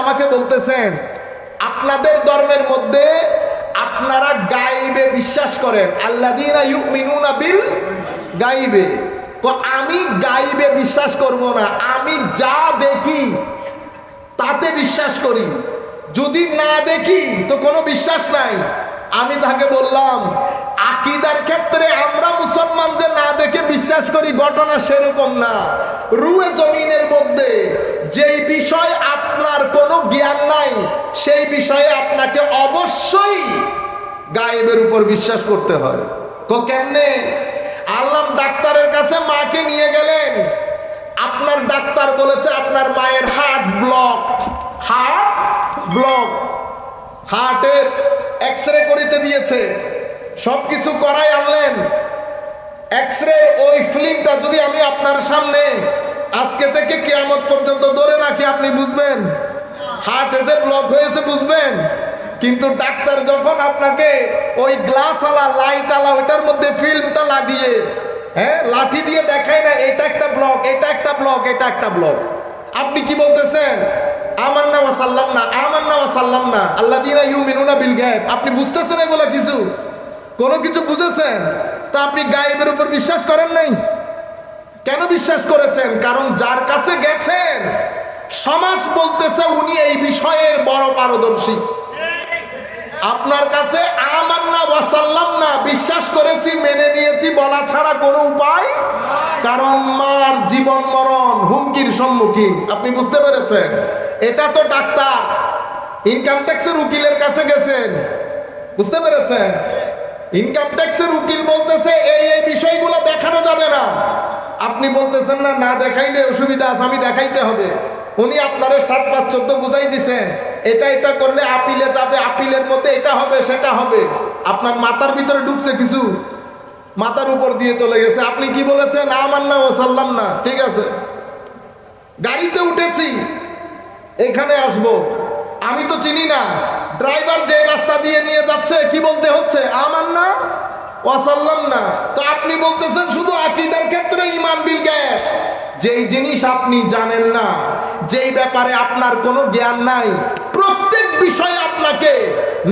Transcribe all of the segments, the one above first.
আমাকে বলতেছেন আপনাদের ধর্মের মধ্যে আপনারা গাইবে বিশ্বাস করেন, আল্লাযীনা ইউমিনুনা বিল গাইবে। তো আমি গাইবে বিশ্বাস করব না, আমি যা দেখি তাতে বিশ্বাস করি, যদি না দেখি তো কোনো বিশ্বাস নাই। আমি তাকে বললাম আকীদার ক্ষেত্রে আমরা মুসলমান যে না দেখে বিশ্বাস করি ঘটনা সেরকম না। রুয়ে জমিনের মধ্যে যেই বিষয় আপনার কোনো জ্ঞান নাই সেই বিষয়ে আপনাকে অবশ্যই গায়েবের উপর বিশ্বাস করতে হয়। কেমনে? আল্লাহ ডাক্তারের কাছে মাকে নিয়ে গেলেন, আপনার ডাক্তার বলেছে আপনার মায়ের হার্ট ব্লক, হার্টের এক্সরে করিতে দিয়েছে, সবকিছু করাই আনলেন। এক্সরে ওই ফিল্মটা যদি আমি আপনার সামনে আজকে থেকে কিয়ামত পর্যন্ত ধরে রাখি, আপনি বুঝবেন হার্টে যে ব্লক হয়েছে, বুঝবেন। কিন্তু ডাক্তার যখন আপনাকে ওই গ্লাস আলা লাইট আলা ওইটার মধ্যে ফিল্মটা লাগিয়ে লাঠি দিয়ে দেখায় না এটা একটা ব্লক, এটা একটা ব্লক, এটা একটা ব্লক, আপনি কি বলতেছেন? আমান্না ওয়া সাল্লামনা, আমান্না ওয়া সাল্লামনা আল্লাযীনা ইউমিনুনা বিল গায়ব। আপনি বুঝতেছেন এগুলো কিছু? কোনো কিছু বুঝেছেন? তা আপনি গায়েবের উপর বিশ্বাস করেন নাই। কেন বিশ্বাস করেছেন? কারণ যার কাছে গেছেন সমাজ বলতেছে উনি এই বিষয়ের বড় পারদর্শী। আপনার কাছে আমান্না ওয়া সাল্লামনা বিশ্বাস করেছি, মেনে নিয়েছি বলা ছাড়া কোনো উপায়, কারণ মার জীবন মরণ হুমকির সম্মুখীন। আপনি বুঝতে পেরেছেন? এটা তো ডাক্তার ইনকাম ট্যাক্সের উকিলের কাছে গেছেন, বুঝতে পেরেছেন? ইনকাম ট্যাক্সের উকিল বলতেছে এই এই বিষয়গুলো দেখানো যাবে না, আপনি বলতেছেন না না দেখাইলে অসুবিধা আছে, আমি দেখাইতে হবে। উনি আপনারে 7, 5, 14 বুঝাই দিছেন এটা এটা করলে আপিলে যাবে, আপিলের মধ্যে এটা হবে সেটা হবে। আপনার মাথার ভিতরে ঢুকছে কিছু, মাথার উপর দিয়ে চলে গেছে। আপনি কি বলেছেন? আমান্না ওয়া সাল্লামনা। ঠিক আছে, গাড়িতে উঠেছি, এখানে আসবো, আমি তো চিনি না, ড্রাইভার যে রাস্তা দিয়ে নিয়ে যাচ্ছে কি বলতে হচ্ছে? আমান্না ওয়া সাল্লামনা। তো আপনি বলতেছেন শুধু আকীদার ক্ষেত্রে ঈমান বিল গায়ব, যেই জিনিস আপনি জানেন না, যেই ব্যাপারে আপনার কোনো জ্ঞান নাই, প্রত্যেক বিষয়ে আপনাকে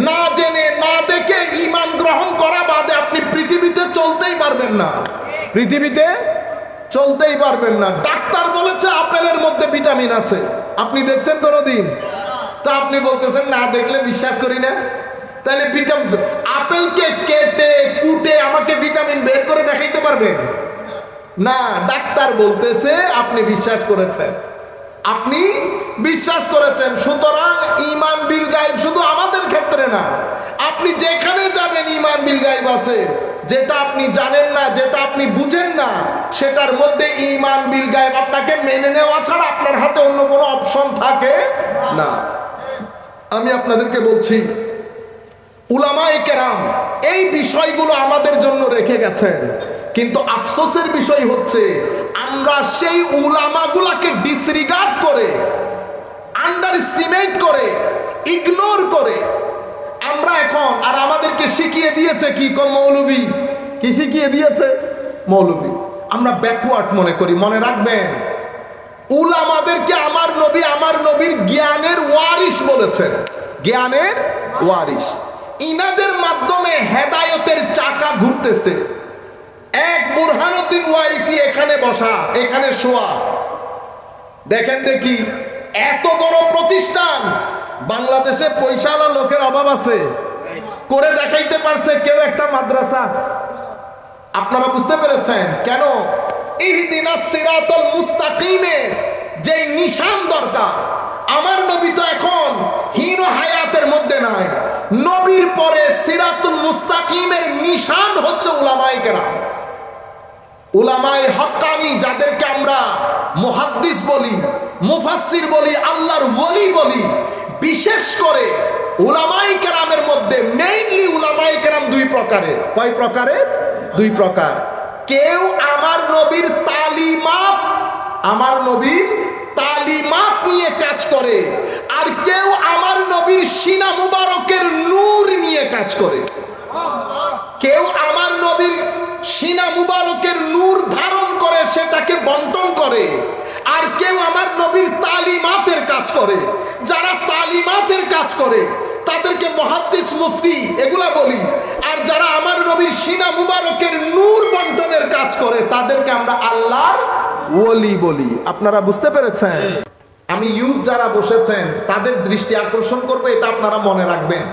না জেনে না দেখে ঈমান গ্রহণ করা বাদে আপনি পৃথিবীতে চলতেই পারবেন না, পৃথিবীতে চলতেই পারবেন না। ডাক্তার বলেছে আপেলের মধ্যে ভিটামিন আছে, আপনি দেখছেন কোনোদিন? তা আপনি বলতেছেন না দেখলে বিশ্বাস করি না। তাহলে ভিটামিন, আপেলকে কেটে কুটে আমাকে ভিটামিন বের করে দেখাইতে পারবেন না। ডাক্তার বলতেছে আপনি বিশ্বাস করেছেন, আপনি বিশ্বাস করেছেন। সুতরাং ঈমান বিল গায়ব শুধু আমাদের ক্ষেত্রে না, আপনি যেখানে যাবেন ঈমান বিল গায়ব আছে। যেটা আপনি জানেন না, যেটা আপনি বুঝেন না, সেটার মধ্যে ঈমান বিল গায়ব আপনাকে মেনে নেওয়া ছাড়া আপনার হাতে অন্য কোনো অপশন থাকে না। আমি আপনাদেরকে বলছি উলামায়ে কেরাম এই বিষয়গুলো আমাদের জন্য রেখে গেছেন, কিন্তু আফসোসের বিষয় হচ্ছে আমরা সেই উলামাগুলাকে ডিসরিগার্ড করে, আন্ডার এস্টিমেট করে, ইগনোর করে আমরা এখন, আর আমাদেরকে শিখিয়ে দিয়েছে কি? মৌলবী কি শিখিয়ে দিয়েছে? মৌলবী। আমরা ব্যাকওয়ার্ড মনে করি। মনে রাখবেন উলামাদেরকে আমার নবী আমার নবীর জ্ঞানের ওয়ারিস বলেছেন, জ্ঞানের ওয়ারিস। ইনাদের মাধ্যমে হেদায়েতের চাকা ঘুরতেছে। এক বুরহানুদ্দিন ওয়াইসি এখানে বসা, এখানে শোয়া, দেখেন দেখি এত বড় প্রতিষ্ঠান, বাংলাদেশে পয়সাওয়ালা লোকের অভাব আছে, করে দেখাইতে পারছে কেউ একটা মাদ্রাসা। আপনারা বুঝতে পেরেছেন কেন? ইহদিনাস সিরাতাল মুস্তাকিমের যে নিশান দরকার, আমার নবী তো এখন হীন হায়াতের মধ্যে নাই। নবীর পরে সিরাতুল মুস্তাকিমের নিশান হচ্ছে উলামায়ে কেরাম, উলামায়ে হক্কানি, যাদেরকে আমরা মুহাদ্দিস বলি, মুফাসসির বলি, আল্লাহর ওলি বলি। বিশেষ করে উলামায়ে কেরামের মধ্যে মেইনলি উলামায়ে কেরাম দুই প্রকারের। কয় প্রকারের? দুই প্রকার। কেউ আমার নবীর তালিমাত, আমার নবীর তালিমাত নিয়ে কাজ করে, আর কেউ আমার নবীর সিনা মুবারকের নূর নিয়ে কাজ করে। কেউ আমার নবীর সিনা মুবারকের নূর ধারণ করে সেটাকে বন্টন করে, আর কেউ আমার নবীর তালিমাতের কাজ করে। যারা কাজ করে তাদেরকে মুহাদ্দিস মুফতি এগুলা বলি, আর যারা আমার নবীর সিনা মুবারকের নূর বন্টনের কাজ করে তাদেরকে আমরা আল্লাহর ওলি বলি। আপনারা বুঝতে পেরেছেন? আমি ইউথ যারা বসেছেন তাদের দৃষ্টি আকর্ষণ করবে, এটা আপনারা মনে রাখবেন।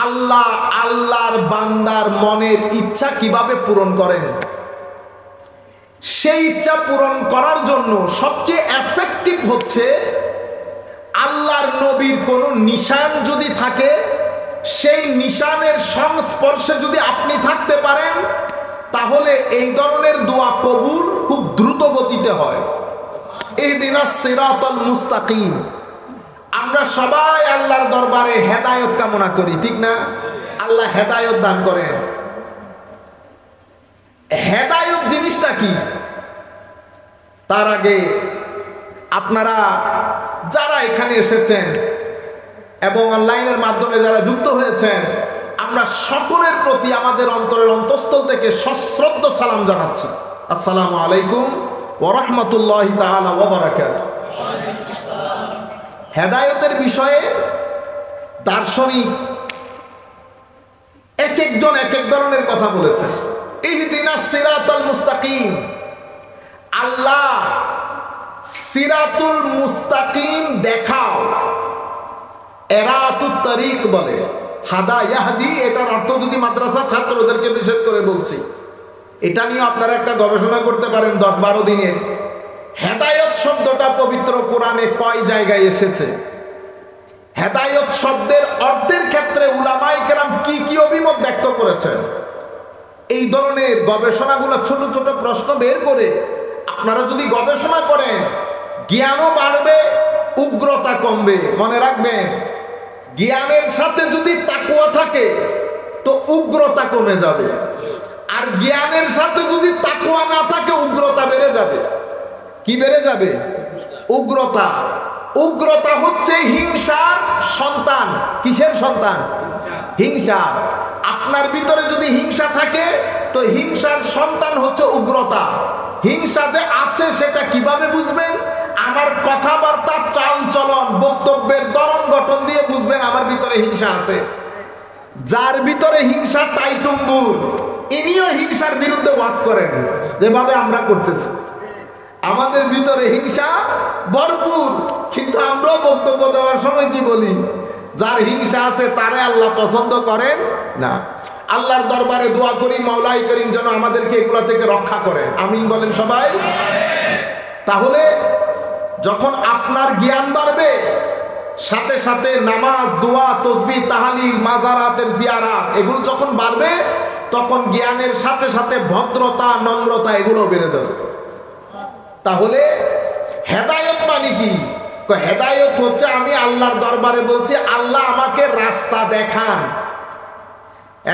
আল্লাহ আল্লাহর বান্দার মনের ইচ্ছা কিভাবে পূরণ করেন, সেই ইচ্ছা পূরণ করার জন্য সবচেয়ে এফেক্টিভ হচ্ছে আল্লাহর নবীর কোনো নিশান যদি থাকে, সেই নিশানের সংস্পর্শে যদি আপনি থাকতে পারেন, তাহলে এই ধরনের দোয়া কবুল খুব দ্রুত গতিতে হয়। ইহদিনাস সিরাতাল মুস্তাকিম। আমরা সবাই আল্লাহর দরবারে হেদায়েত কামনা করি, ঠিক না? আল্লাহ হেদায়েত দান করেন। হেদায়েত জিনিসটা কি? তার আগে আপনারা যারা এখানে এসেছেন এবং অনলাইনের মাধ্যমে যারা যুক্ত হয়েছেন, আমরা সকলের প্রতি আমাদের অন্তরের অন্তঃস্থল থেকে সশ্রদ্ধ সালাম জানাচ্ছি। আসসালামু আলাইকুম ওয়া রাহমাতুল্লাহি তাআলা ওয়া বারাকাতুহু। হেদায়েতের বিষয়ে দার্শনিক এক একজন এক এক ধরনের কথা বলেছেন। ইহদিনাস সিরাতাল মুস্তাকিম, আল্লাহ সিরাতুল মুস্তাকিম দেখাও। এরাতুত তারিক বলে, হাদা ইয়াহদি, এটার অর্থ যদি মাদ্রাসা ছাত্রদেরকে বিশেষ করে বলছি, এটা নিয়ে আপনারা একটা গবেষণা করতে পারেন 10-12 দিনের। হেদায়েত শব্দটা পবিত্র কোরআনে কয় জায়গায় এসেছে? হেদায়েত শব্দের অর্থের ক্ষেত্রে উলামায়ে কেরাম কি কি অভিমত ব্যক্ত করেছেন? এই ধরনের গবেষণাগুলো ছোট ছোট প্রশ্ন বের করে আপনারা যদি গবেষণা করেন, জ্ঞানও বাড়বে, উগ্রতা কমবে। মনে রাখবেন, জ্ঞানের সাথে যদি তাকওয়া থাকে তো উগ্রতা কমে যাবে, আর জ্ঞানের সাথে যদি তাকওয়া না থাকে উগ্রতা বেড়ে যাবে। কি বেড়ে যাবে? উগ্রতা। উগ্রতা হচ্ছে হিংসার সন্তান। কিসের সন্তান? হিংসা। আপনার ভিতরে যদি হিংসা থাকে তো হিংসার সন্তান হচ্ছে উগ্রতা। হিংসা যে আছে সেটা কিভাবে বুঝবেন? আমার কথাবার্তা, চাল চলন, বক্তব্যের ধরন গঠন দিয়ে বুঝবেন আমার ভিতরে হিংসা আছে। যার ভিতরে হিংসা টাইটুম্বুর, ইনিও হিংসার বিরুদ্ধে ওয়াজ করেন যেভাবে আমরা করতেছি। আমাদের ভিতরে হিংসা ভরপুর, কিন্তু আমরাও বক্তব্য দেওয়ার সময় কি বলি? যার হিংসা আছে তারে আল্লাহ পছন্দ করেন না। আল্লাহর দরবারে দোয়া করি মাওলাই করিম যেন আমাদেরকে এগুলা থেকে রক্ষা করেন। আমিন বলেন সবাই। তাহলে যখন আপনার জ্ঞান বাড়বে, সাথে সাথে নামাজ, দোয়া, তসবিহ, তাহলিল, মাজারাতের জিয়ারাত এগুলো যখন বাড়বে, তখন জ্ঞানের সাথে সাথে ভদ্রতা, নম্রতা এগুলো বেড়ে যাবে। তাহলে হেদায়েত মানে কি? হেদায়েত হচ্ছে আমি আল্লাহর দরবারে বলছি, আল্লাহ আমাকে রাস্তা দেখান।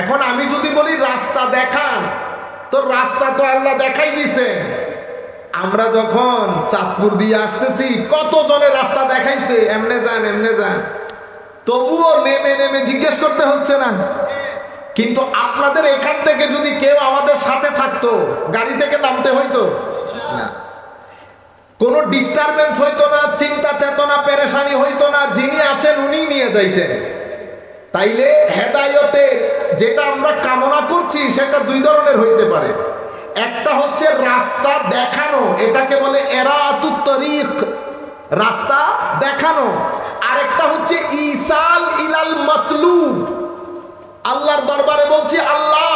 এখন আমি যদি বলি রাস্তা দেখান, তো রাস্তা তো আল্লাহ দেখাই দিছেন। আমরা যখন চাঁদপুর দিয়ে আসতেছি, কত জনের রাস্তা দেখাইছে, এমনে যান এমনে যান, তবুও নেমে নেমে জিজ্ঞেস করতে হচ্ছে না। কিন্তু আপনাদের এখান থেকে যদি কেউ আমাদের সাথে থাকতো, গাড়ি থেকে নামতে হইতো না, কোনো ডিস্টারবেন্স হইতো না, চিন্তা চেতনা পেরেশানি হইতো না, যিনি আছেন উনি নিয়ে যাইতেন। তাইলে হেদায়েতের যেটা আমরা কামনা করছি সেটা দুই ধরনের হইতে পারে। একটা হচ্ছে রাস্তা দেখানো, এটাকে বলে এরাতুত তারিক, রাস্তা দেখানো। আরেকটা হচ্ছে ইসাল ইলাল মাতলুব। আল্লাহর দরবারে বলছি, আল্লাহ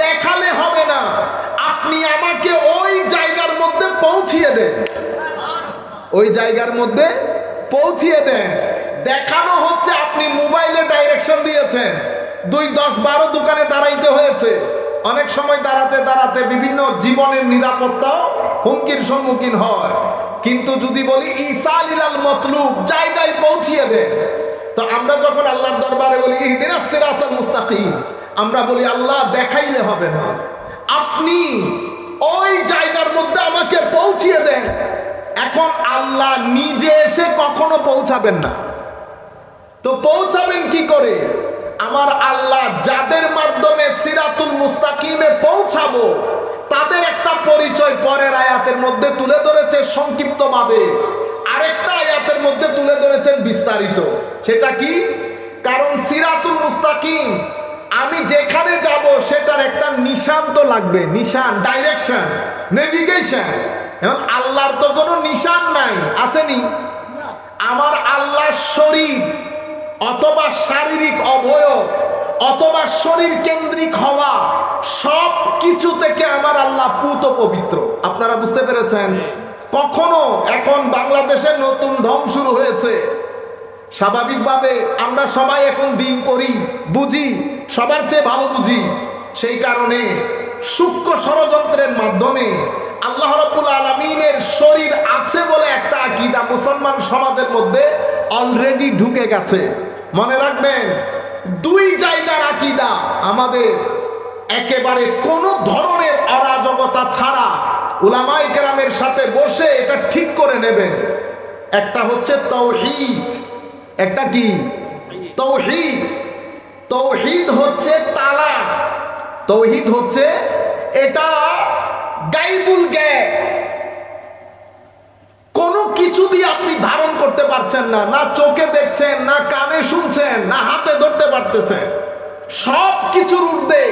দেখালে হবে না, আপনি আমাকে ওই জায়গার মধ্যে পৌঁছিয়ে দেন, ওই জায়গার মধ্যে পৌঁছিয়ে দেন। দেখানো হচ্ছে আপনি মোবাইলে ডাইরেকশন দিয়েছেন, 2-10-12 দোকানে দাঁড়াইতে হয়েছে, অনেক সময় দাঁড়াতে দাঁড়াতে বিভিন্ন জীবনের নিরাপত্তাও হুমকির সম্মুখীন হয়। কিন্তু যদি বলি ইসাল ইলাল মাতলুব, জায়গায় পৌঁছিয়ে দেন, তো আমরা যখন আল্লাহর দরবারে বলি ইহদিনাস সিরাতাল মুস্তাকিম, আমরা বলি আল্লাহ দেখাইলে হবে না, আপনি ওই জায়গার মধ্যে আমাকে পৌঁছিয়ে দেন। এখন আল্লাহ নিজে এসে কখনো পৌঁছাবেন না, তো পৌঁছাবেন কি করে? আমার আল্লাহ যাদের মাধ্যমে সিরাতুল মুস্তাকিমে পৌঁছাবো তাদের একটা পরিচয় পরের আয়াতের মধ্যে তুলে ধরেছে সংক্ষিপ্তভাবে, আরেকটা আয়াতের মধ্যে তুলে ধরেছেন বিস্তারিত। সেটা কি? কারণ সিরাতুল মুস্তাকিম আমি যেখানে যাব সেটার একটা নিশান তো লাগবে, নিশান, ডাইরেকশন, নেভিগেশন। এখন আল্লাহর তো কোনো নিশান নাই, আসেনি? আমার আল্লাহর শরীর অথবা শারীরিক অবয়ব অথবা শরীর কেন্দ্রিক হওয়া সব কিছু থেকে আমার আল্লাহ পুত পবিত্র। আপনারা বুঝতে পেরেছেন? কখনো এখন বাংলাদেশে নতুন ঢং শুরু হয়েছে, স্বাভাবিকভাবে আমরা সবাই এখন দিন পড়ি, বুঝি, সবার চেয়ে ভালো বুঝি। সেই কারণে সূক্ষ্ম ষড়যন্ত্রের মাধ্যমে আল্লাহ রাব্বুল আলামিনের শরীর আছে বলে একটা আকীদা মুসলমান সমাজের মধ্যে অলরেডি ঢুকে গেছে। মনে রাখবেন, দুই জায়গার আকীদা আমাদের একেবারে কোনো ধরনের অরাজকতা ছাড়া উলামায়ে কেরামের সাথে বসে এটা ঠিক করে নেবেন। একটা হচ্ছে তাওহীদ, একটা কি? তাওহীদ। তাওহীদ হচ্ছে তালা, তাওহীদ হচ্ছে এটা গায়বুল গায়ব, কোনো কিছু দিয়ে আপনি ধারণ করতে পারছেন না, না চোখে দেখছেন, না কানে শুনছেন, না হাতে ধরতে পারতেছেন। সব কিছুর ঊর্ধ্বে,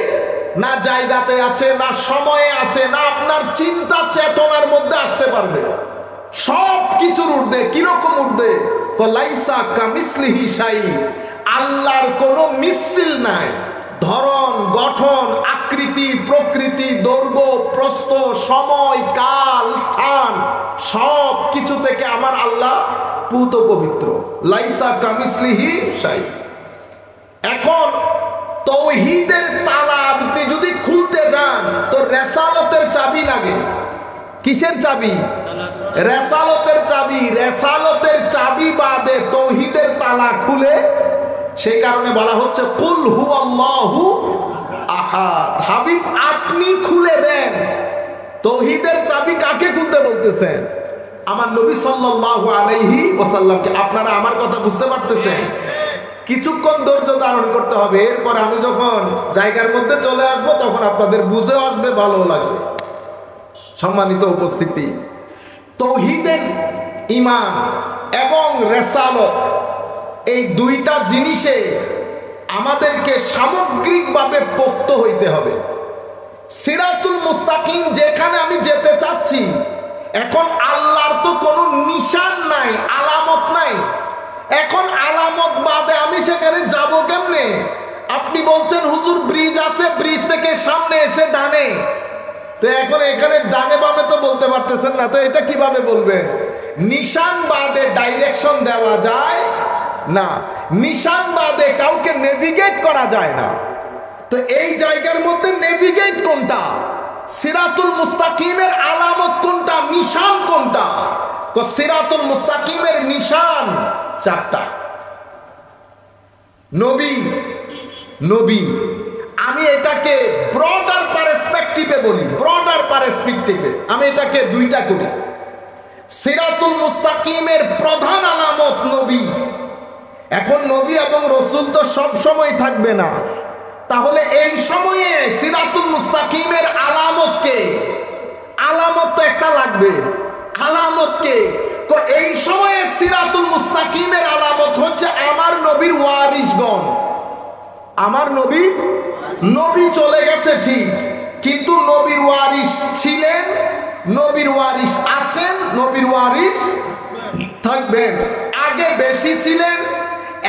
না জায়গাতে আছে, না সময়ে আছে, না আপনার চিন্তা চেতনার মধ্যে আসতে পারবে। সব কিছুর ঊর্ধ্বে। কিরকম ঊর্ধ্বে? লাইসা কামিসলিহি শাই, আল্লাহর কোনো মিসিল নাই। ধরন, গঠন, আকৃতি, প্রকৃতি, দৈর্ঘ্য, প্রস্থ, সময়, কাল, স্থান সব কিছু থেকে আমার আল্লাহ পুত পবিত্র। লাইসা কামিসলিহি শাই। এখন তাওহীদের তালা আপনি যদি খুলতে যান তো রেসালতের চাবি লাগে। কিসের চাবি? রেসালতের চাবি। রেসালতের চাবি বাদে তাওহীদের তালা খুলে, সেই কারণে বলা হচ্ছে কুল হুয়াল্লাহু আহাদ। হাবিব আপনি খুলে দেন। তাওহীদের চাবি কাকে খুলতে বলতেছেন? আমার নবী সাল্লাল্লাহু আলাইহি ওয়াসাল্লামকে। আপনারা আমার কথা বুঝতে পারতেছেন? কিছুক্ষণ ধৈর্য ধারণ করতে হবে, এরপর আমি যখন জায়গার মধ্যে চলে আসব তখন আপনাদের বুঝে আসবে, ভালো লাগবে। সম্মানিত উপস্থিতি, তাওহীদের ঈমান এবং রিসালাত এই দুইটা জিনিসে আমাদেরকে সামগ্রিকভাবে পোক্ত হইতে হবে। সিরাতুল মুস্তাকিম যেখানে আমি যেতে চাচ্ছি, এখন আল্লাহর তো কোনো নিশান নাই, আলামত নাই। এখন আলামত বাদে আমি সেখানে যাব কেমনে? আপনি বলছেন হুজুর ব্রিজ আছে, ব্রিজ থেকে সামনে এসে ডানে, তো এখন এখানে ডানে বামে তো বলতে পারতেছেন না, তো এটা কিভাবে বলবেন? নিশান বাদে ডাইরেকশন দেওয়া যায় না, নিশান বাদে কাউকে নেভিগেট করা যায় না। তো এই জায়গার মধ্যে নেভিগেট কোনটা? সিরাতুল মুস্তাকিমের আলামত কোনটা? নিশান কোনটা? তো সিরাতুল মুস্তাকিমের নিশান চারটা। নবী, নবী আমি এটাকে ব্রডার পার্সপেক্টিভে বলি, ব্রডার পার্সপেক্টিভে আমি এটাকে দুইটা করি। সিরাতুল মুস্তাকিমের প্রধান আলামত নবী। এখন নবী এবং রসুল তো সব সময় থাকবে না, তাহলে এই সময়ে সিরাতুল মুস্তাকিমের আলামত কে? আলামত তো একটা লাগবে, আলামত কে? এই সময়ে সিরাতুল মুস্তাকিমের আলামত হচ্ছে আমার নবীর ওয়ারিসগণ। আমার নবীর, নবী চলে গেছে ঠিক, কিন্তু নবীর ওয়ারিস ছিলেন, নবীর ওয়ারিস আছেন, নবীর ওয়ারিস থাকবেন। আগে বেশি ছিলেন,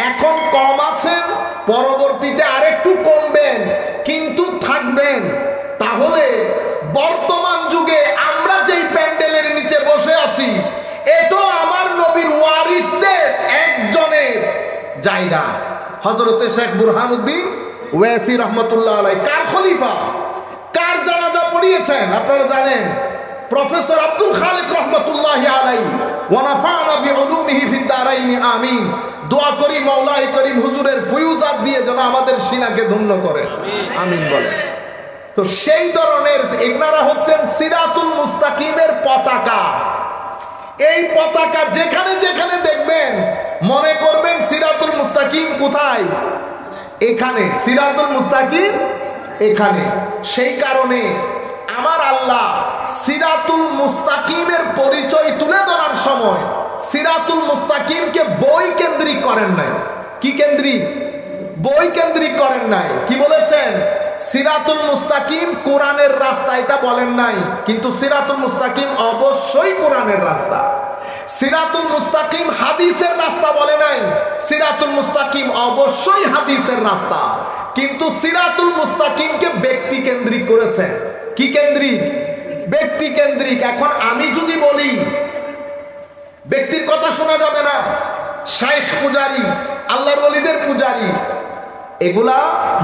এখন কম আছেন, পরবর্তীতে আরেকটু কমবেন, কিন্তু থাকবেন। তাহলে বর্তমান যুগে আমরা যেই প্যান্ডেলের নিচে বসে আছি, এটা আমার নবীর ওয়ারিসদের একজনের জায়গা। হযরতে শেখ বুরহানুদ্দিন ওয়াসি রাহমাতুল্লাহ আলাইহি কার খলিফা, কার জানাজা পড়িয়েছেন আপনারা জানেন? প্রফেসর আব্দুল খালেক রহমতুল্লাহি আলাইহি ওয়া নাফা'না বিউলুমিহি ফিদ দারাইন আমিন। দোয়া করি মাওলাই করিম হুজুরের ফয়ুজাত দিয়ে যেন আমাদের সিনাকে ধন্য করেন, আমিন বলেন। তো সেই ধরনের ইগনারা হচ্ছেন সিরাতুল মুস্তাকিমের পতাকা। এই পতাকা যেখানে যেখানে দেখবেন মনে করবেন সিরাতুল মুস্তাকিম কোথায়? এখানে। সিরাতুল মুস্তাকিম এখানে। সেই কারণে আমার আল্লাহ সিরাতুল মুস্তাকিমের পরিচয় তুলে ধরার সময় সিরাতুল মুস্তাকিমকে বই কেন্দ্রিক করেন নাই। কি কেন্দ্রিক? বই কেন্দ্রিক করেন নাই। কি বলেছেন? সিরাতুল মুস্তাকিম কোরআনের রাস্তা, এটা বলেন নাই, কিন্তু সিরাতুল মুস্তাকিম অবশ্যই কোরআনের রাস্তা। সিরাতুল মুস্তাকিম হাদিসের রাস্তা বলে নাই, সিরাতুল মুস্তাকিম অবশ্যই হাদিসের রাস্তা, কিন্তু সিরাতুল মুস্তাকিমকে ব্যক্তি কেন্দ্রিক করেছেন। কি কেন্দ্রিক? ব্যক্তি কেন্দ্রিক। এখন আমি যদি বলি ব্যক্তির কথা শোনা যাবে না, শাইখ পূজারি, আল্লাহর ওলিদের পূজারি, এগুলা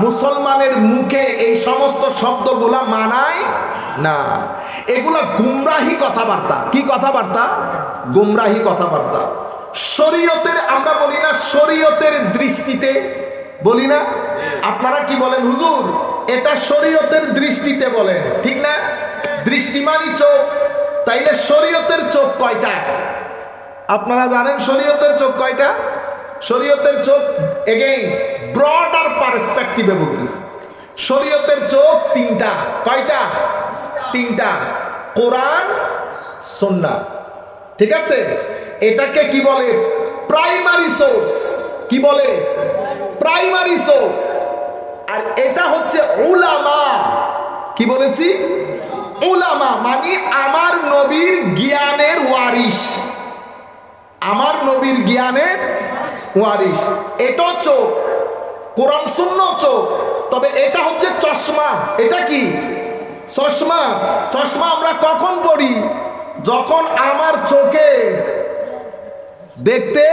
মুসলমানের মুখে এই সমস্ত শব্দগুলা মানায় না। এগুলা গুমরাহি কথাবার্তা। কি কথাবার্তা? গুমরাহি কথাবার্তা। শরীয়তের, আমরা বলি না শরীয়তের দৃষ্টিতে, বলি না? আপনারা কি বলেন? হুজুর এটা শরীয়তের দৃষ্টিতে বলেন, ঠিক না? দৃষ্টি মানি চোখ, তাইলে শরীয়তের চোখ কয়টা? আপনারা জানেন শরীয়তের চোখ কয়টা? শরীয়তের চোখ এগেইন ব্রডার পার্সপেক্টিভে বলতেছি, শরীয়তের চোখ তিনটা। কয়টা? তিনটা। কোরআন, সুন্নাহ, ঠিক আছে? এটাকে কি বলে? Primary source. কি বলে? Primary source. আর এটা হচ্ছে উলামা। কি বলেছি? উলামা মানে আমার নবীর জ্ঞানের ওয়ারিশ, আমার নবীর জ্ঞানের ওয়ারিশ। এটা চোখ, কোরআন সুন্নাহ চোখ। তবে এটা হচ্ছে চশমা। এটা কি? চশমা। চশমা আমরা কখন পড়ি? যখন আমার চোখে দেখতে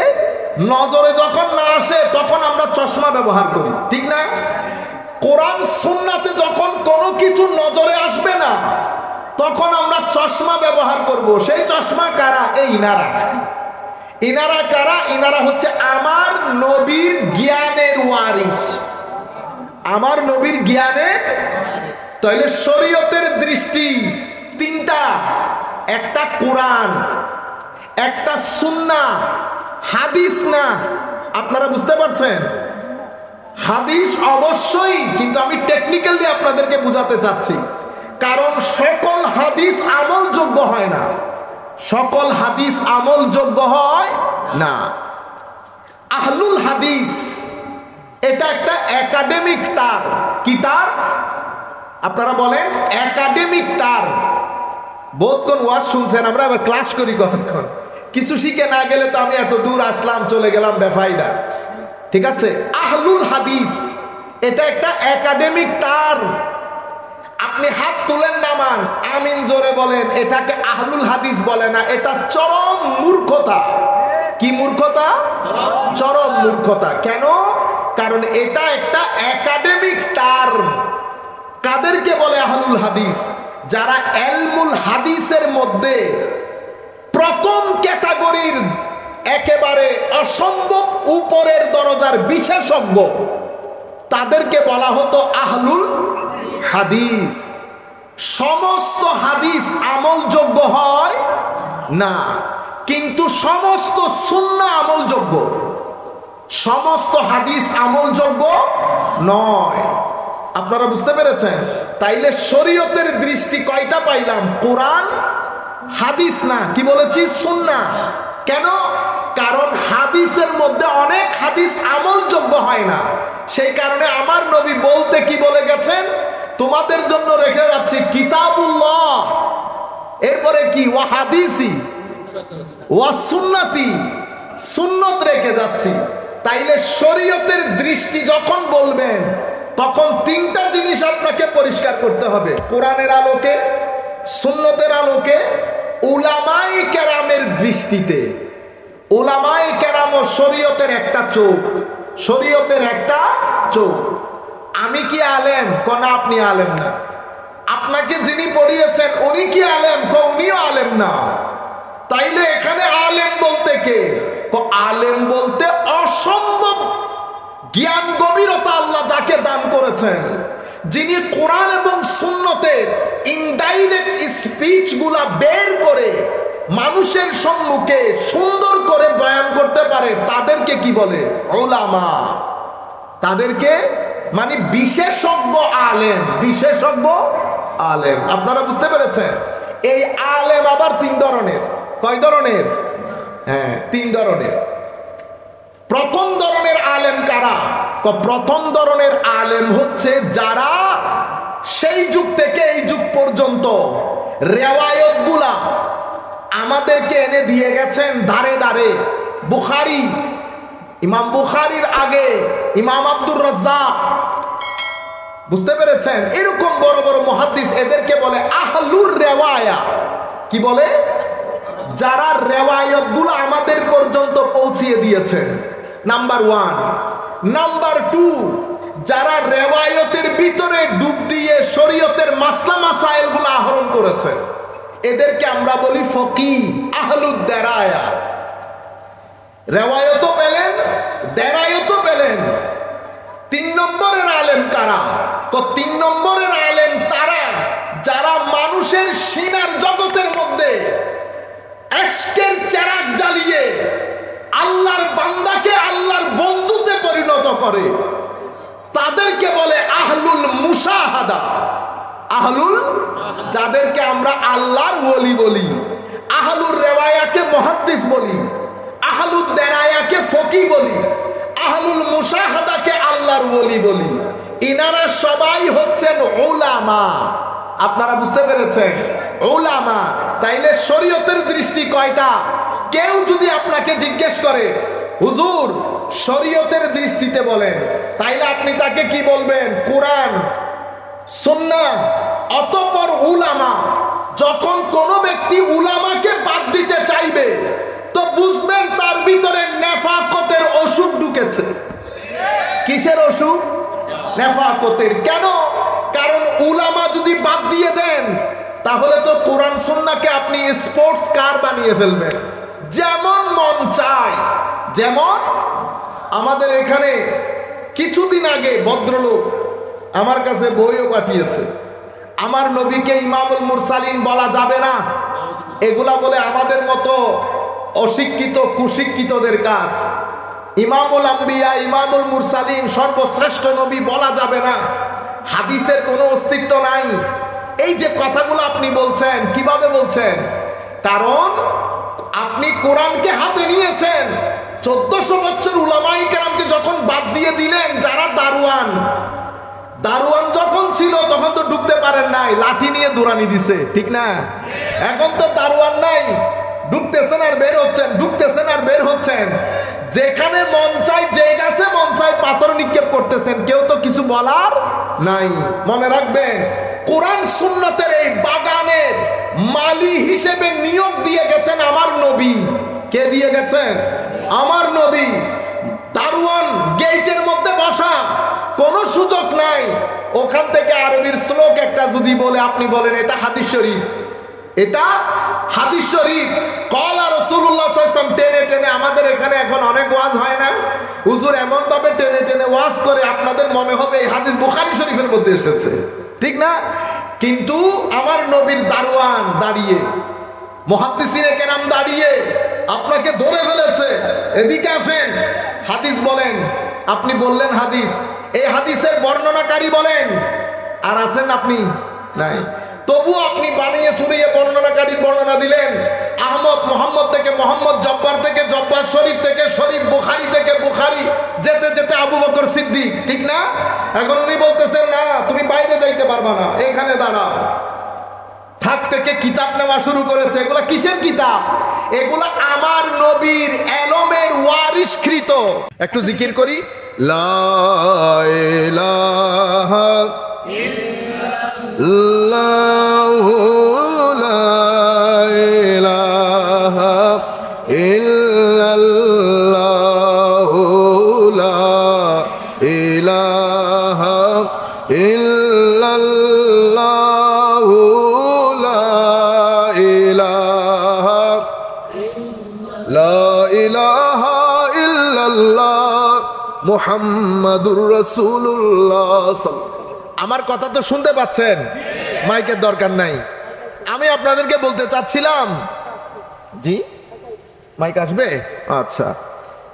নজরে যখন না আসে তখন আমরা চশমা ব্যবহার করি, ঠিক না? কোরআন সুন্নাতে যখন কোনো কিছু নজরে আসবে না তখন আমরা চশমা ব্যবহার করব। সেই চশমা কারা? এই ইনারা। ইনারা কারা? ইনারা হচ্ছে আমার নবীর জ্ঞানের ওয়ারিস, আমার নবীর জ্ঞানের। তাহলে শরীয়তের দৃষ্টি তিনটা, একটা কোরআন, একটা সুন্নাহ, হাদিস না। আপনারা বুঝতে পারছেন? হাদিস অবশ্যই, কিন্তু আমি টেকনিক্যালি আপনাদেরকে বুঝাতে চাচ্ছি, কারণ সকল হাদিস আমলযোগ্য হয় না, সকল হাদিস আমলযোগ্য হয় না। আহলুল হাদিস এটা একটা একাডেমিক টার্ম। কি টার্ম? আপনারা বলেন একাডেমিক টার্ম। বহুতক্ষণ ওয়াজ শুনছেন, আমরা আবার ক্লাস করি কতক্ষণ। কিছু শিখে না গেলে তো আমি এত দূর আসলাম, চলে গেলাম বেফায়দা, ঠিক আছে? আহলুল হাদিস এটা একটা একাডেমিক টার্ম। আপনি হাত তুলেন, নামান, আমিন জোরে বলেন, এটাকে আহলুল হাদিস বলে না। এটা চরম মূর্খতা। কি মূর্খতা? চরম মূর্খতা। কেন? কারণ এটা একটা একাডেমিক টার্ম। কাদেরকে বলে আহলুল হাদিস? যারা ইলমুল হাদিসের মধ্যে প্রথম ক্যাটাগরির একেবারে অসম্ভব উপরের দরজার বিশেষজ্ঞ, তাদেরকে বলা হতো আহলুল হাদিস। সমস্ত হাদিস আমলযোগ্য হয় না, কিন্তু সমস্ত সুন্নাহ আমলযোগ্য। সমস্ত হাদিস আমলযোগ্য নয়। আপনারা বুঝতে পেরেছেন? তাইলে শরীয়তের দৃষ্টি কয়টা পাইলাম? কোরআন, হাদিস না। কি বলেছি? সুন্নাহ। কেন? কারণ হাদিসের মধ্যে অনেক হাদিস আমলযোগ্য হয় না। সেই কারণে আমার নবী বলতে কি বলে গেছেন? তোমাদের জন্য রেখে যাচ্ছি কিতাবুল্লাহ, এরপরে কি? ওয়া হাদিসি ওয়া সুন্নতি, সুন্নত রেখে যাচ্ছি। তাইলে শরীয়তের দৃষ্টি যখন বলবেন তখন তিনটা জিনিস আপনাকে পরিষ্কার করতে হবে। কোরআনের আলোকে, সুন্নতের আলোকে, উলামায়ে কেরামের দৃষ্টিতে। উলামায়ে কেরাম ও শরীয়তের একটা চোখ, শরীয়তের একটা চোখ। আমি কি আলেম? না, আপনি আলেম না। আপনাকে যিনি পড়িয়েছেন উনি কি আলেম? উনিও আলেম না। তাইলে এখানে আলেম বলতে কে? আলেম বলতে অসম্ভব জ্ঞান গভীরতা আল্লাহ যাকে দান করেছেন, যিনি কোরআন এবং সুন্নতের ইনডাইরেক্ট স্পিচ গুলা বের করে মানুষের সম্মুখে সুন্দর করে বয়ান করতে পারে, তাদেরকে কি বলে? উলামা। তাদেরকে মানে বিশেষজ্ঞ আলেম, বিশেষজ্ঞ আলেম। আপনারা বুঝতে পেরেছেন? এই আলেম আবার তিন ধরনের। কয় ধরনের? হ্যাঁ, তিন ধরনের। প্রথম ধরনের আলেম কারা? প্রথম ধরনের আলেম হচ্ছে যারা সেই যুগ থেকে এই যুগ পর্যন্ত রেওয়ায়তগুলা আমাদেরকে এনে দিয়ে গেছেন ধারে ধারে। বুখারী, ইমাম বুখারীর আগে ইমাম আব্দুর রাজ্জাক, বুঝতে পেরেছেন? এরকম বড় বড় মুহাদ্দিস, এদেরকে বলে আহলুর রেওয়ায়া। কি বলে? যারা রেওয়ায়তগুলো আমাদের পর্যন্ত পৌঁছিয়ে দিয়েছেন, নাম্বার 1। নাম্বার 2, যারা রেওয়ায়তের ভিতরে ডুব দিয়ে শরীয়তের মাসলা মাসাইলগুলো আহরণ করেছে, এদেরকে আমরা বলি ফকিহ, আহলুদ দেরায়া। রেওয়ায়তও পেলেন, দেরায়তও পেলেন। 3 নম্বরের আলেম কারা? 3 নম্বরের আলেম তারা যারা মানুষের সিনার জগতের মধ্যে এশকের চেরাগ জ্বালিয়ে আল্লাহর বান্দাকে আল্লাহর বন্ধুতে পরিণত করে, তাদেরকে বলে আহলুল মুশাহাদা। আহলুল, যাদেরকে আমরা আল্লাহর ওলি বলি। আহলুর রেওয়ায়াকে মুহাদ্দিস বলি, আহলুদ দেরায়াকে ফকিহ বলি, আহলুল মুশাহাদাকে আল্লাহর ওলি বলি। ইনারা সবাই হচ্ছেন উলামা। আপনারা বুঝতে পেরেছেন? উলামা। তাইলে শরীয়তের দৃষ্টি কয়টা? কেউ যদি আপনাকে জিজ্ঞেস করে হুজুর শরীয়তের দৃষ্টিতে বলেন, তাইলে আপনি তাকে কি বলবেন? কোরআন, সুন্নাহ, অতঃপর উলামা। যখন কোনো ব্যক্তি উলামাকে বাদ দিতে চাইবে তো বুঝবেন তার ভিতরে নেফাকতের ওষুধ ঢুকেছে। কিসের ওষুধ? নেফাকতের। কেন? কারণ উলামা যদি বাদ দিয়ে দেন তাহলে তো কোরআন সুন্নাহকে আপনি স্পোর্টস কার বানিয়ে ফেলবেন, যেমন মন চায়। যেমন আমাদের এখানে কিছুদিন আগে ভদ্রলোক আমার কাছে বইও পাঠিয়েছে, আমার নবীকে ইমামুল মুরসালিন বলা যাবে না, এগুলা বলে আমাদের মতো অশিক্ষিত কুশিক্ষিতদের কাজ। ইমামুল আম্বিয়া, ইমামুল মুরসালিন, সর্বশ্রেষ্ঠ নবী বলা যাবে না, হাদিসের কোনো অস্তিত্ব নাই। এই যে কথাগুলো আপনি বলছেন, কিভাবে বলছেন? কারণ আপনি কোরআনকে হাতে নিয়েছেন, 1400 বছর উলামায়ে কেরামকে যখন বাদ দিয়ে দিলেন, যারা দারোয়ান যখন ছিল তখন তো ঢুকতে পারেন নাই, লাঠি নিয়ে দৌড়ানি দিছে, ঠিক না? এখন তো দারোয়ান নাই, ঢুকতেছেন আর বের হচ্ছেন, ঢুকতেছেন আর বের হচ্ছেন। যেখানে মন চায়, যে গাছে মন চায় পাথর নিক্ষেপ করতেছেন, কেউ তো কিছু বলার নাই। মনে রাখবেন, কোরআন সুন্নতের এই বাগানের মালি হিসেবে নিয়োগ দিয়ে গেছেন আমার নবী। কে দিয়ে গেছেন? আমার নবী। দারোয়ান গেটের মধ্যে বসা, কোনো সুযোগ নাই। ওখান থেকে আরবির শ্লোক একটা যদি বলে, আপনি বলেন এটা হাদিস শরীফ, এটা হাদিস শরীফ। কলা রাসূলুল্লাহ সাল্লাল্লাহু আলাইহি ওয়াসাল্লাম টেনে টেনে, আমাদের এখানে এখন অনেক ওয়াজ হয় না, হুজুর এমন ভাবে টেনে টেনে ওয়াজ করে আপনাদের মনে হবে এই হাদিস বুখারী শরীফের মধ্যে এসেছে, ঠিক না? কিন্তু আমার নবীর দারোয়ান দাঁড়িয়ে, মুহাদ্দিসিনে কেরাম দাঁড়িয়ে আপনাকে ধরে ফেলেছে, এদিকে আসেন, হাদিস বলেন। আপনি বললেন হাদিস, এই হাদিসের বর্ণনাকারী বলেন, আর আছেন আপনি নাই। তবু আপনি বানিয়ে শুনিয়ে বর্ণনাকারী বর্ণনা দিলেন, আহমদ মোহাম্মদ থেকে মোহাম্মদ, জব্বার থেকে জব্বার, শরীফ থেকে শরীফ, বুখারী থেকে বুখারী, যেতে যেতে আবু বকর সিদ্দিক, ঠিক না? এখন উনি বলতেছেন না, তুমি বাইরে যাইতে পারবা না, এখানে দাঁড়াও। থাক থেকে কিতাব নেওয়া শুরু করেছে। এগুলা কিসের কিতাব? এগুলা আমার নবীর এলমের ওয়ারিশকৃত। একটু জিকির করি, লা ইলাহা ইল্লাল্লাহু লা ইলাহা ইল্লাল্লাহু লা ইলাহা ইল্লাল্লাহু লা ইলাহা ইল্লাল্লাহ মুহাম্মাদুর রাসূলুল্লাহ। আমার কথা তো শুনতে পাচ্ছেন? মাইকের দরকার নাই। আমি আপনাদেরকে বলতে চাচ্ছিলাম, জি মাইক আসবে? আচ্ছা,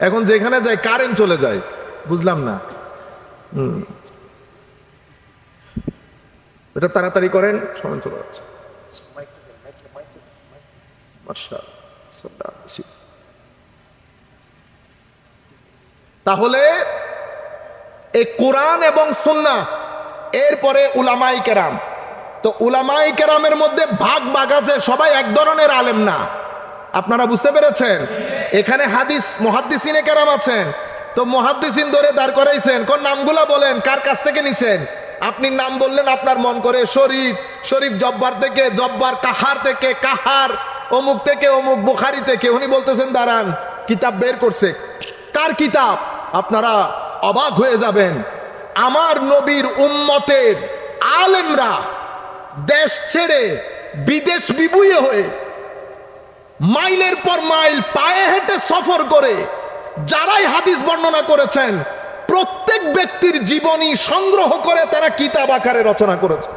এখন যেখানে যাই কারেন্ট চলে যায়, বুঝলাম না। এটা তাড়াতাড়ি করেন, সময় চলে যাচ্ছে। তাহলে এই কোরআন এবং সুন্নাহ, এরপরে উলামাই কেরাম। তো উলামাই কেরামের মধ্যে ভাগ ভাগ আছে, সবাই এক ধরনের আলেম না। আপনারা বুঝতে পেরেছেন? এখানে হাদিস মুহাদ্দিসিনে কেরাম আছেন, তো মুহাদ্দিসিন ধরে দাঁড় করাইছেন, কোন নামগুলা বলেন, কার কাছ থেকে নিছেন? আপনি নাম বললেন, আপনার মন করে শরীফ, শরীফ জব্বার থেকে, জব্বার কাহার থেকে, কাহার অমুক থেকে, অমুক বুখারী থেকে। উনি বলতেছেন দাঁড়ান, কিতাব বের করছে। কার কিতাব? আপনারা অবাক হয়ে যাবেন। আমার নবীর উম্মতের আলেমরা দেশ ছেড়ে বিদেশ বিভুঁইয়ে হয়ে মাইলের পর মাইল পায়ে হেঁটে সফর করে যারাই হাদিস বর্ণনা করেছেন, প্রত্যেক ব্যক্তির জীবনী সংগ্রহ করে তারা কিতাব আকারে রচনা করেছে।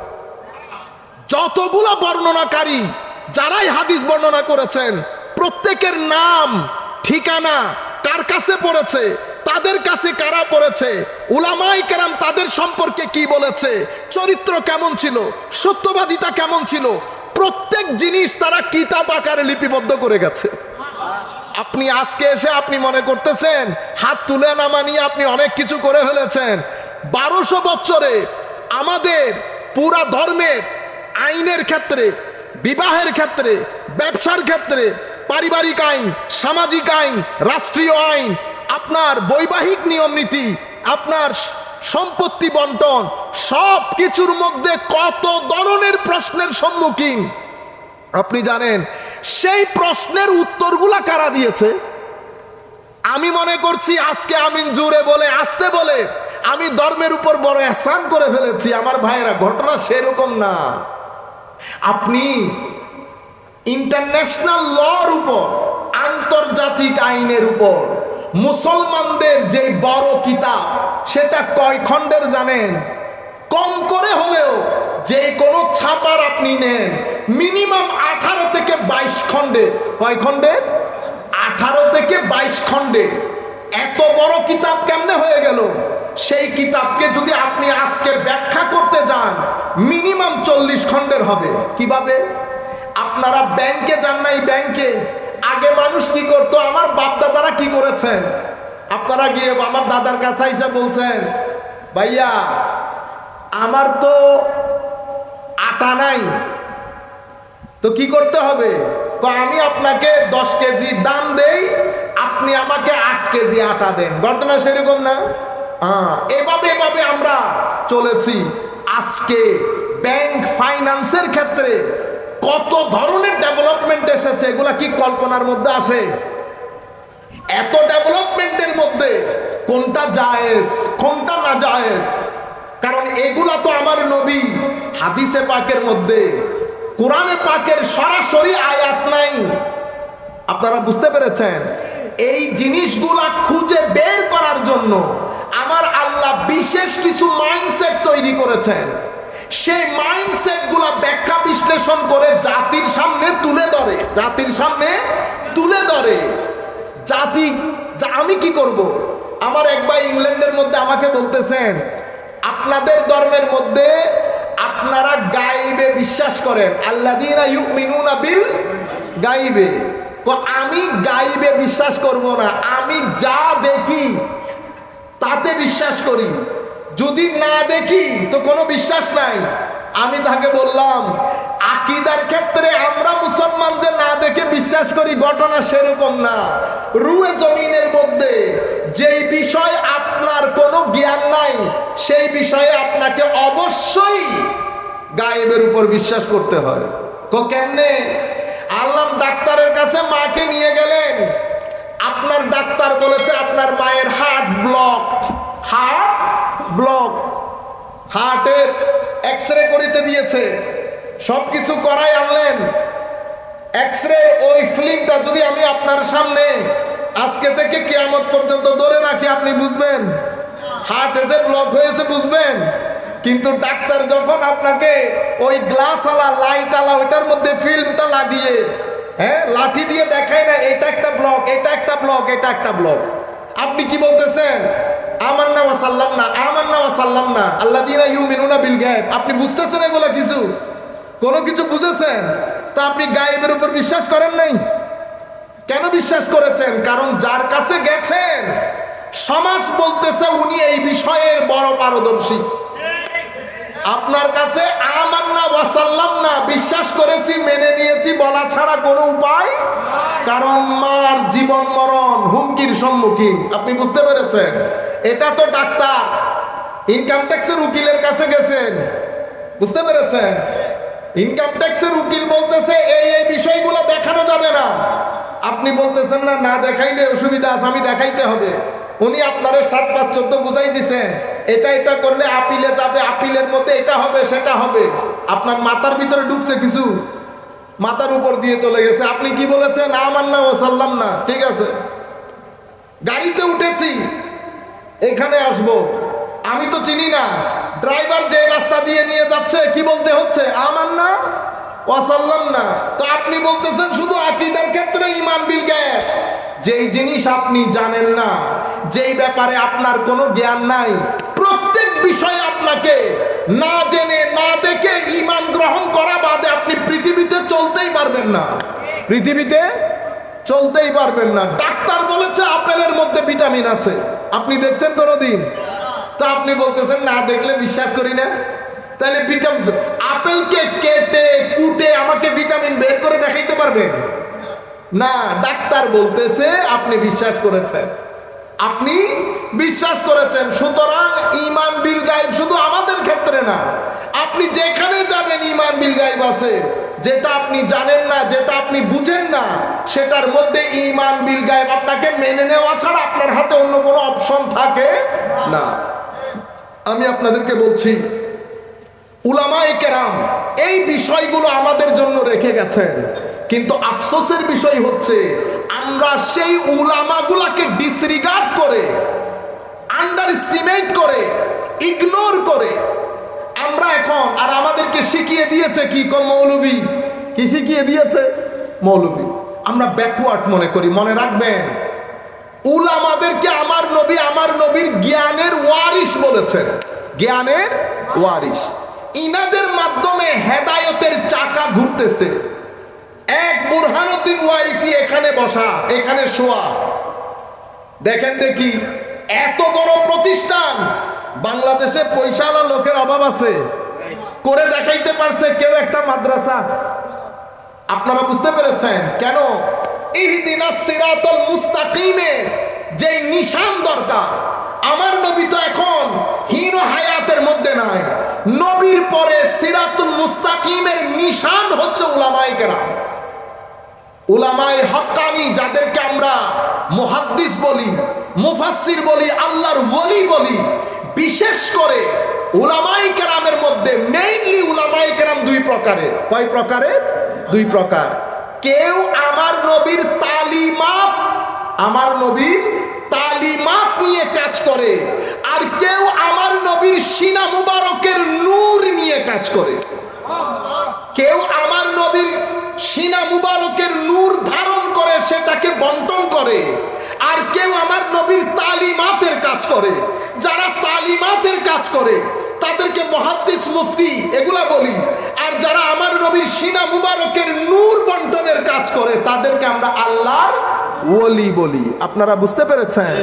যতগুলা বর্ণনাকারী যারাই হাদিস বর্ণনা করেছেন, প্রত্যেকের নাম, ঠিকানা, কার কাছে পড়েছে, তাদের কাছে কারা পড়েছে, উলামায়ে কেরাম তাদের সম্পর্কে কি বলেছে, চরিত্র কেমন ছিল, সত্যবাদিতা কেমন ছিল, প্রত্যেক জিনিস তারা কিতাব আকারে লিপিবদ্ধ করে গেছে। আপনি আজকে এসে আপনি মনে করতেছেন হাত তুলে নামা নিয়ে আপনি অনেক কিছু করে ফেলেছেন। 1200 বছরে আমাদের পুরা ধর্মের আইনের ক্ষেত্রে, বিবাহের ক্ষেত্রে, ব্যবসার ক্ষেত্রে, পারিবারিক আইন, সামাজিক আইন, রাষ্ট্রীয় আইন, আপনার বৈবাহিক নিয়ম নীতি, আপনার সম্পত্তি বন্টন, সব কিছুর মধ্যে কত ধরনের প্রশ্নের সম্মুখীন আপনি জানেন। সেই প্রশ্নের উত্তরগুলা কারা দিয়েছে? আমি মনে করছি আজকে আমিন জুড়ে বলে, আসতে বলে আমি ধর্মের উপর বড় এহসান করে ফেলেছি। আমার ভাইয়েরা, ঘটনা সেরকম না। আপনি ইন্টারন্যাশনাল লর উপর, আন্তর্জাতিক আইনের উপর মুসলমানদের যে বড় কিতাব, সেটা কয় খণ্ডের জানেন? কম করে হলেও যে কোনো ছাপার আপনি নেন, মিনিমাম 18 থেকে 22 খণ্ডে। কয় খণ্ডে? 18 থেকে 22 খণ্ডে। এত বড় কিতাব কেমনে হয়ে গেল? সেই কিতাবকে যদি আপনি আজকে ব্যাখ্যা করতে যান, মিনিমাম 40 খণ্ডের হবে। কিভাবে? আপনারা ব্যাংকে যান নাই? ব্যাংকে আগে মানুষ কি করতো? আমার বাপ দাদারা কি করেছেন? আপনারা গিয়ে আমার দাদার কাছে এসে বলছেন, ভাইয়া আমার তো আটা নাই, তো কি করতে হবে? আমি আপনাকে 10 কেজি দাম দেই, আপনি আমাকে 8 কেজি আটা দেন। ঘটনা সেরকম না? এভাবে এভাবে আমরা চলেছি। আজকে ব্যাংক ফাইন্যান্সের ক্ষেত্রে কত ধরনের ডেভেলপমেন্ট এসেছে, এগুলা কি কল্পনার মধ্যে আসে? এত ডেভেলপমেন্টের মধ্যে কোনটা জায়েজ, কোনটা না জায়েজ? কারণ এগুলা তো আমার নবী হাদিসে পাকের মধ্যে, কোরআনে পাকের সরাসরি আয়াত নাই। আপনারা বুঝতে পেরেছেন? এই জিনিসগুলা খুঁজে বের করার জন্য আমার আল্লাহ বিশেষ কিছু মাইন্ডসেট তৈরি করেছেন। সেই মাইন্ডসেট গুলা ব্যাখ্যা বিশ্লেষণ করে জাতির সামনে তুলে ধরে, জাতির সামনে তুলে ধরে। জাতি, আমি কি করব? আমার এক ভাই ইংল্যান্ডের মধ্যে আমাকে বলতেছেন, আপনাদের ধর্মের মধ্যে আপনারা গাইবে বিশ্বাস করেন, আল্লাযীনা ইউমিনুনা বিল গাইবে। আমি গাইবে বিশ্বাস করব না, আমি যা দেখি তাতে বিশ্বাস করি। যদি না দেখি তো কোনো বিশ্বাস নাই। আমি তাকে বললাম, আকীদার ক্ষেত্রে আমরা মুসলমান যে না দেখে বিশ্বাস করি, ঘটনা সেরকম না। রুয়ে জমিনের মধ্যে যেই বিষয় আপনার কোনো জ্ঞান নাই, সেই বিষয়ে আপনাকে অবশ্যই গায়েবের উপর বিশ্বাস করতে হয়। কেমনে? আল্লাহ ডাক্তারের কাছে মাকে নিয়ে গেলেন, আপনার ডাক্তার বলেছে আপনার মায়ের হার্ট ব্লক, হার্ট ব্লক, হার্টের এক্সরে করিতে দিয়েছে, সবকিছু করাই আনলেন। এক্সরে ওই ফিল্মটা যদি আমি আপনার সামনে আজকে থেকে কিয়ামত পর্যন্ত ধরে রাখি, আপনি বুঝবেন হার্টে যে ব্লক হয়েছে, বুঝবেন। কিন্তু ডাক্তার যখন আপনাকে ওই গ্লাসওয়ালা লাইটওয়ালা ওইটার মধ্যে ফিল্মটা লাগিয়ে, লাঠি দিয়ে দেখায় না এটা একটা ব্লক, এটা একটা ব্লক, এটা একটা ব্লক, আপনি কি বলতেছেন? আমান্না ওয়া সাল্লামনা, আমান্না ওয়া সাল্লামনা আল্লাযীনা ইউমিনুনা বিল গায়ব। আপনি বুঝতেছেন এগুলো কিছু? কোনো কিছু বুঝেছেন? তা আপনি গায়েবের উপর বিশ্বাস করেন নাই। কেন বিশ্বাস করেছেন? কারণ যার কাছে গেছেন সমাজ বলতেছে উনি এই বিষয়ের বড় পারদর্শী। আপনার কাছে আমান্না ওয়াসাল্লাম না, বিশ্বাস করেছি মেনে নিয়েছি বলা ছাড়া কোনো উপায়, কারণ মার জীবন মরণ হুমকির সম্মুখীন। আপনি বুঝতে পেরেছেন? এটা তো ডাক্তার, ইনকাম ট্যাক্সের উকিলের কাছে গেছেন, বুঝতে পেরেছেন? ইনকাম ট্যাক্সের উকিল বলতেছে এই এই বিষয়গুলো দেখানো যাবে না, আপনি বলতেছেন না না দেখাইলে অসুবিধা আছে, আমি দেখাইতে হবে। উনি আপনারে 7, 5, 14 বুঝাই দিছেন, এটা এটা করলে আপিলে যাবে, আপিলের মধ্যে এটা হবে সেটা হবে। আপনার মাথার ভিতরে ঢুকছে কিছু, মাথার উপর দিয়ে চলে গেছে। আপনি কি বলেছেন? আমান্না ওয়াসাল্লাম না, ঠিক আছে। গাড়িতে উঠেছি, এখানে আসব, আমি তো চিনি না, ড্রাইভার যে রাস্তা দিয়ে নিয়ে যাচ্ছে কি বলতে হচ্ছে? আমান্না ওয়াসাল্লাম না। তো আপনি বলতেছেন শুধু আকীদার ক্ষেত্রে ঈমান বিল গায়ব, যেই জিনিস আপনি জানেন না, যেই ব্যাপারে আপনার কোনো জ্ঞান নাই, প্রত্যেক বিষয়ে আপনাকে না জেনে না দেখে ঈমান গ্রহণ করা বাদে আপনি পৃথিবীতে চলতেই পারবেন না, পৃথিবীতে চলতেই পারবেন না। ডাক্তার বলেছে আপেলের মধ্যে ভিটামিন আছে, আপনি দেখছেন কোনোদিন? তা আপনি বলতেছেন না দেখলে বিশ্বাস করি না। তাহলে ভিটামিন, আপেলকে কেটে কুটে আমাকে ভিটামিন বের করে দেখাইতে পারবেন না। ডাক্তার বলতেছে, আপনি বিশ্বাস করেছেন, আপনি বিশ্বাস করেছেন। সুতরাং ঈমান বিল গায়ব শুধু আমাদের ক্ষেত্রে না, আপনি যেখানে যাবেন ঈমান বিল গায়ব আছে। যেটা আপনি জানেন না, যেটা আপনি বুঝেন না, সেটার মধ্যে ঈমান বিল গায়ব আপনাকে মেনে নেওয়া ছাড়া আপনার হাতে অন্য কোনো অপশন থাকে না। আমি আপনাদেরকে বলছি, উলামায়ে কেরাম এই বিষয়গুলো আমাদের জন্য রেখে গেছেন, কিন্তু আফসোসের বিষয় হচ্ছে আমরা সেই উলামাগুলাকে ডিসরিগার্ড করে, আন্ডার এস্টিমেট করে, ইগনোর করে আমরা এখন, আর আমাদেরকে শিখিয়ে দিয়েছে কি? মৌলবী। কি শিখিয়ে দিয়েছে? মৌলবী। আমরা ব্যাকওয়ার্ড মনে করি। মনে রাখবেন, উলামাদেরকে আমার নবী আমার নবীর জ্ঞানের ওয়ারিস বলেছেন, জ্ঞানের ওয়ারিস। ইনাদের মাধ্যমে হেদায়েতের চাকা ঘুরতেছে। এক বুরহানুদ্দিন ওয়াইসি এখানে বসা, এখানে শোয়া, দেখেন দেখি এত বড় প্রতিষ্ঠান, বাংলাদেশে পয়সাওয়ালা লোকের অভাব আছে, করে দেখাইতে পারছে কেউ একটা মাদ্রাসা। আপনারা বুঝতে পেরেছেন কেন? ইহদিনাস সিরাতাল মুস্তাকিমের যে নিশান দরকার, আমার নবী তো এখন হীন হায়াতের মধ্যে নাই। নবীর পরে সিরাতুল মুস্তাকিমের নিশান হচ্ছে উলামায়ে কেরাম, উলামায়ে হক্কানি, যাদেরকে আমরা মুহাদ্দিস বলি, মুফাসসির বলি, আল্লাহর ওলি বলি। বিশেষ করে উলামায়ে কেরামের মধ্যে মেইনলি উলামায়ে কেরাম দুই প্রকারের। কয় প্রকারের? দুই প্রকার। কেউ আমার নবীর তালিমাত, আমার নবীর তালিমাত নিয়ে কাজ করে, আর কেউ আমার নবীর সিনা মুবারকের নূর নিয়ে কাজ করে। কেউ আমার নবীর সিনা মুবারকের নূর ধারণ করে সেটাকে বন্টন করে, আর কেউ আমার নবীর তালিমাতের কাজ করে। যারা তালিমাতের কাজ করে তাদেরকে মুহাদ্দিস, মুফতি এগুলা বলি, আর যারা আমার নবীর সিনা মুবারকের নূর বন্টনের কাজ করে তাদেরকে আমরা আল্লাহর ওলি বলি। আপনারা বুঝতে পেরেছেন?